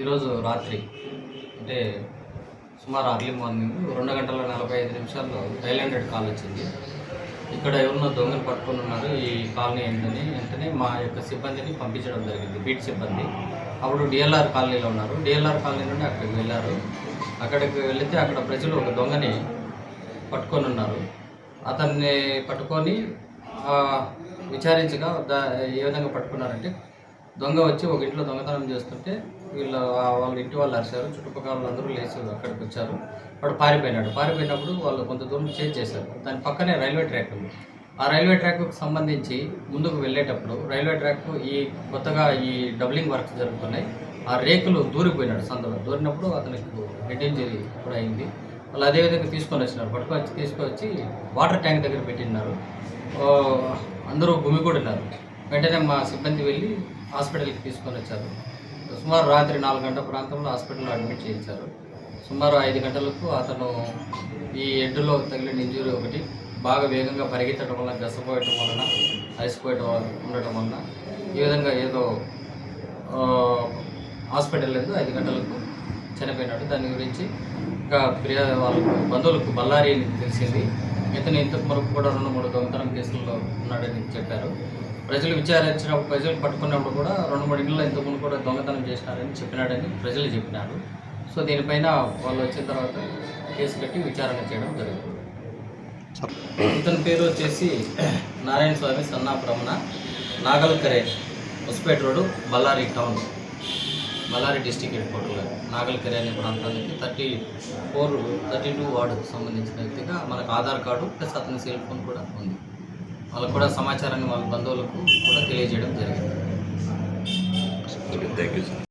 ఈరోజు రాత్రి అంటే సుమారు అర్లీ మార్నింగ్ 2 గంటల 45 నిమిషాల్లో డైల్ కాల్ వచ్చింది. ఇక్కడ ఎవరినో దొంగలు పట్టుకొని ఉన్నారు ఈ కాలనీ ఏంటని వెంటనే మా యొక్క సిబ్బందిని పంపించడం జరిగింది, బీట్ సిబ్బంది. అప్పుడు డిఎల్ఆర్ కాలనీలో ఉన్నారు. డిఎల్ఆర్ కాలనీ నుండి అక్కడికి వెళ్ళారు. అక్కడికి వెళితే అక్కడ ప్రజలు ఒక దొంగని పట్టుకొని ఉన్నారు. అతన్ని పట్టుకొని విచారించగా ఏ విధంగా పట్టుకున్నారంటే, దొంగ వచ్చి ఒక ఇంట్లో దొంగతనం చేస్తుంటే వాళ్ళ ఇంటి వాళ్ళు అరిచారు. చుట్టుపక్కల వాళ్ళందరూ లేచి అక్కడికి వచ్చారు. వాడు పారిపోయినప్పుడు వాళ్ళు కొంత దూరం చేంజ్ చేశారు. దాని పక్కనే రైల్వే ట్రాక్ ఉంది. ఆ రైల్వే ట్రాక్కు సంబంధించి ముందుకు వెళ్ళేటప్పుడు రైల్వే ట్రాక్ కొత్తగా ఈ డబ్లింగ్ వర్క్స్ జరుగుతున్నాయి. ఆ రేకులు దూరిపోయినాడు. సందులో దూరినప్పుడు అతనికి హెడ్ ఇంజరీ కూడా అయింది. వాళ్ళు అదేవిధంగా తీసుకొచ్చి వాటర్ ట్యాంక్ దగ్గర పెట్టినారు. అందరూ గుమికూడినారు. వెంటనే మా సిబ్బంది వెళ్ళి హాస్పిటల్కి తీసుకొని వచ్చారు. సుమారు రాత్రి 4 గంటల ప్రాంతంలో హాస్పిటల్లో అడ్మిట్ చేయించారు. సుమారు 5 గంటలకు అతను ఈ హెడ్లో తగిలిన ఇంజురీ ఒకటి, బాగా వేగంగా పరిగెత్తడం వలన, గసపోయటం వలన, అలసిపోయటం ఉండటం వలన ఈ విధంగా ఏదో హాస్పిటల్ లేదు 5 గంటలకు చనిపోయినాడు. దాని గురించి ఇంకా వాళ్ళకు బంధువులకు బళ్ళారి తెలిసింది. ఇతను ఇంతకు మరొక కూడా 2-3 దొంగతనం కేసుల్లో ఉన్నాడని చెప్పారు. ప్రజలు విచారించినప్పుడు, ప్రజలు పట్టుకున్నప్పుడు కూడా 2-3 ఇళ్ళు ఇంతకుముందు కూడా దొంగతనం చేసినారని చెప్పినాడని ప్రజలు చెప్పినారు. సో దీనిపైన వాళ్ళు వచ్చిన తర్వాత కేసు కట్టి విచారణ చేయడం జరుగుతుంది. ఇతని పేరు వచ్చేసి Narayana Swamy son of Ramana, Nagalkere, Muspeta road, Ballari town, Ballari district head quarter Nagalkere అనే ప్రాంతానికి 32 వార్డుకు సంబంధించిన వ్యక్తిగా మనకు ఆధార్ కార్డు ప్లస్ అతని సెల్ ఫోన్ కూడా ఉంది. వాళ్ళకు కూడా సమాచారాన్ని వాళ్ళ బంధువులకు కూడా తెలియజేయడం జరిగింది.